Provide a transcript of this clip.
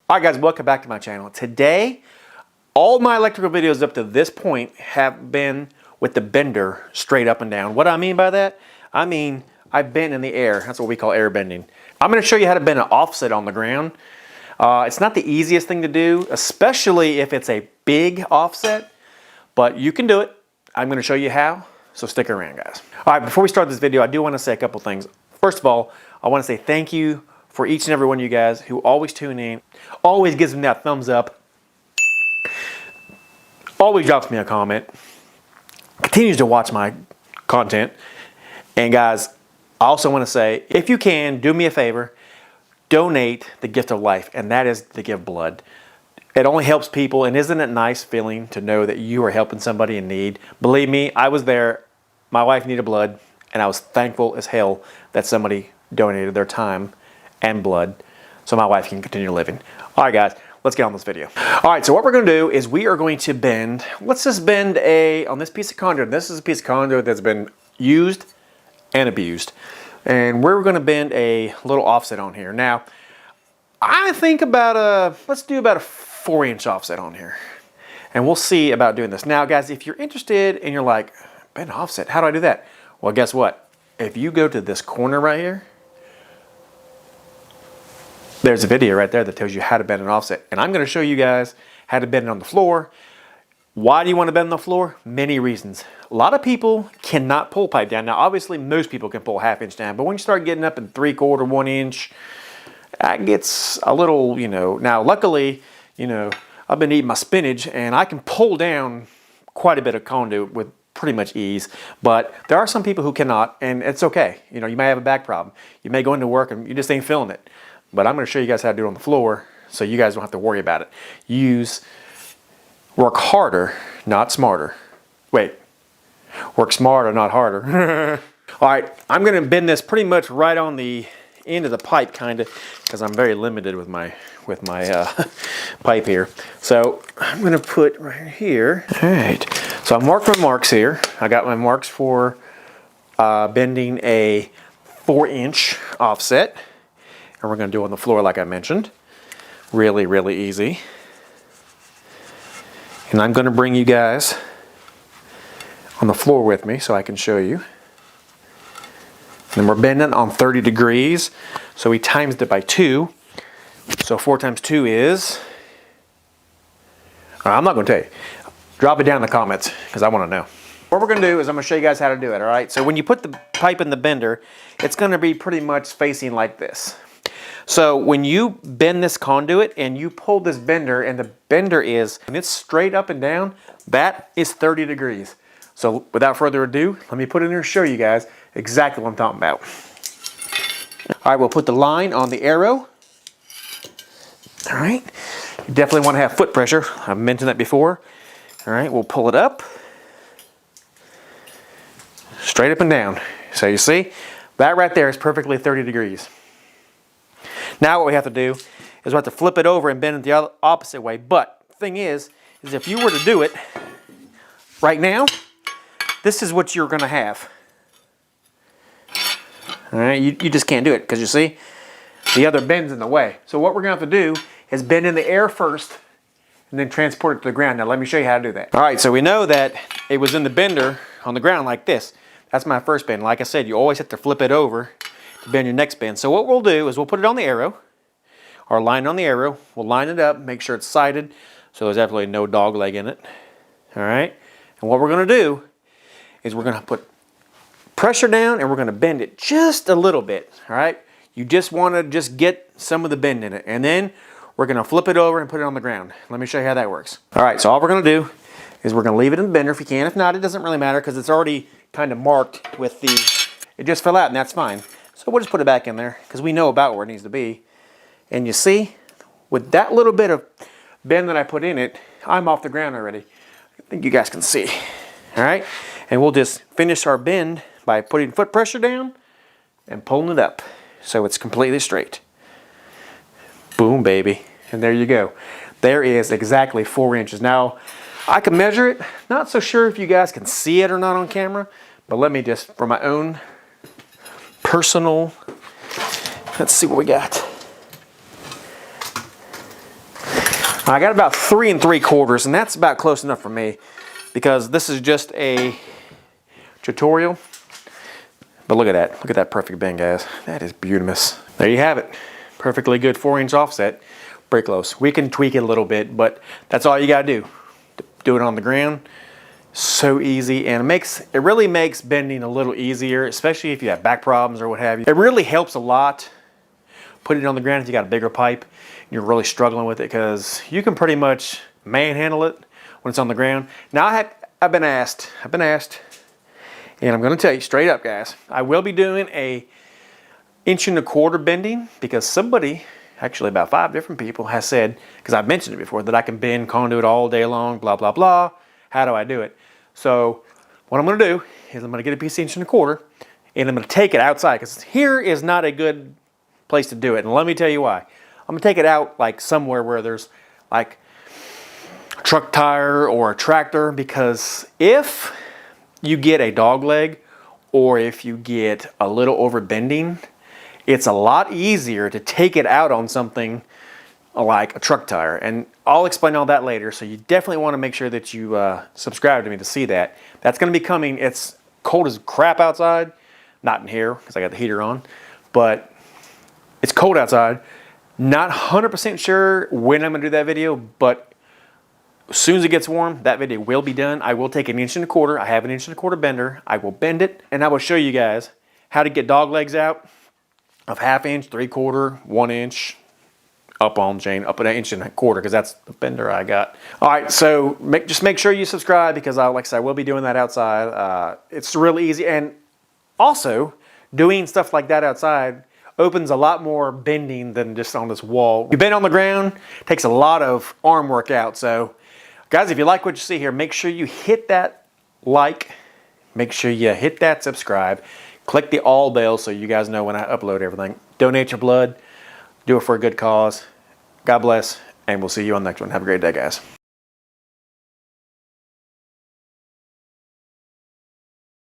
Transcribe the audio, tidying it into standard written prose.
Alright guys, welcome back to my channel. Today, all my electrical videos up to this point have been with the bender straight up and down. What I mean by that? I mean, I bend in the air. That's what we call air bending. I'm going to show you how to bend an offset on the ground. It's not the easiest thing to do, especially if it's a big offset, but you can do it. I'm going to show you how, so stick around guys. Alright, before we start this video, I do want to say a couple things. First of all, I want to say thank you for each and every one of you guys who always tune in, always gives me that thumbs up, always drops me a comment, continues to watch my content. And guys, I also want to say, if you can, do me a favor, donate the gift of life, and that is to give blood. It only helps people, and isn't it nice feeling to know that you are helping somebody in need? Believe me, I was there. My wife needed blood, and I was thankful as hell that somebody donated their time and blood so my wife can continue living. All right guys, let's get on this video. All right, so what we're going to do is we are going to bend, let's just bend on this piece of conduit. This is a piece of conduit that's been used and abused. And we're going to bend a little offset on here. Now, I think let's do about a 4-inch offset on here. And we'll see about doing this. Now guys, if you're interested and you're like, bend offset, how do I do that? Well, guess what? If you go to this corner right here, there's a video right there that tells you how to bend an offset. And I'm going to show you guys how to bend it on the floor. Why do you want to bend on the floor? Many reasons. A lot of people cannot pull pipe down. Now, obviously, most people can pull 1/2 inch down. But when you start getting up in 3/4, 1 inch, that gets a little, Now, luckily, I've been eating my spinach and I can pull down quite a bit of conduit with pretty much ease. But there are some people who cannot, and it's okay. You may have a back problem. You may go into work and you just ain't feeling it. But I'm going to show you guys how to do it on the floor so you guys don't have to worry about it. Work harder, not smarter. Wait, work smarter, not harder. All right, I'm going to bend this pretty much right on the end of the pipe, kind of, because I'm very limited with my pipe here. So I'm going to put right here. All right, so I marked my marks here. I got my marks for bending a 4-inch offset. And we're going to do it on the floor like I mentioned. Really, really easy. And I'm going to bring you guys on the floor with me so I can show you. And we're bending on 30 degrees. So we times it by 2. So 4 times 2 is... I'm not going to tell you. Drop it down in the comments because I want to know. What we're going to do is I'm going to show you guys how to do it, all right? So when you put the pipe in the bender, it's going to be pretty much facing like this. So when you bend this conduit and you pull this bender and the bender when it's straight up and down, that is 30 degrees. So without further ado, let me put it in here and show you guys exactly what I'm talking about. All right, we'll put the line on the arrow. All right, you definitely want to have foot pressure. I've mentioned that before. All right, we'll pull it up. Straight up and down. So you see, that right there is perfectly 30 degrees. Now what we have to do is we have to flip it over and bend it the opposite way. But the thing is if you were to do it right now, this is what you're going to have. All right, you just can't do it because you see, the other bend's in the way. So what we're going to have to do is bend in the air first and then transport it to the ground. Now let me show you how to do that. All right, so we know that it was in the bender on the ground like this. That's my first bend. Like I said, you always have to flip it over to bend your next bend. So what we'll do is we'll put it on the arrow, or line on the arrow. We'll line it up, make sure it's sighted, so there's absolutely no dog leg in it. All right, and what we're going to do is we're going to put pressure down and we're going to bend it just a little bit. All right, you just want to get some of the bend in it, and then we're going to flip it over and put it on the ground. Let me show you how that works. All right, so all we're going to do is we're going to leave it in the bender if you can. If not, it doesn't really matter because it's already kind of marked with it just fell out, and that's fine. So we'll just put it back in there because we know about where it needs to be. And you see, with that little bit of bend that I put in it, I'm off the ground already. I think you guys can see. All right, and we'll just finish our bend by putting foot pressure down and pulling it up so it's completely straight. Boom, baby. And there you go. There is exactly 4 inches. Now, I can measure it. Not so sure if you guys can see it or not on camera, but let me just, for my own personal, let's see what we got. I got about 3 3/4, and that's about close enough for me because this is just a tutorial. But look at that. Look at that perfect bend, guys. That is beautiful. There you have it. Perfectly good 4-inch offset. Pretty close. We can tweak it a little bit, but that's all you gotta do. Do it on the ground. So easy, and it really makes bending a little easier, especially if you have back problems or what have you. It really helps a lot. Put it on the ground if you got a bigger pipe and you're really struggling with it, because you can pretty much manhandle it when it's on the ground. Now I've been asked, and I'm going to tell you straight up, guys, I will be doing a 1 1/4 bending, because somebody, actually about 5 different people, has said, because I've mentioned it before, that I can bend conduit all day long, blah, blah, blah. How do I do it? So what I'm going to do is I'm going to get a piece of 1 1/4, and I'm going to take it outside, because here is not a good place to do it. And let me tell you why. I'm going to take it out like somewhere where there's like a truck tire or a tractor, because if you get a dog leg or if you get a little over bending, it's a lot easier to take it out on something like a truck tire. And I'll explain all that later, so you definitely want to make sure that you subscribe to me to see that. That's going to be coming. It's cold as crap outside. Not in here because I got the heater on, but it's cold outside. Not 100% sure when I'm going to do that video, but as soon as it gets warm, that video will be done. I will take an 1 1/4. I have an 1 1/4 bender. I will bend it, and I will show you guys how to get dog legs out of 1/2 inch, 3/4, 1 inch, up on chain, up at 1 1/4, because that's the bender I got. All right, so just make sure you subscribe, because like I said, I will be doing that outside. It's really easy, and also doing stuff like that outside opens a lot more bending than just on this wall. You bend on the ground, takes a lot of arm work out. So guys, if you like what you see here, make sure you hit that like, make sure you hit that subscribe, click the all bell so you guys know when I upload everything. Donate your blood, do it for a good cause. God bless, and we'll see you on the next one. Have a great day, guys.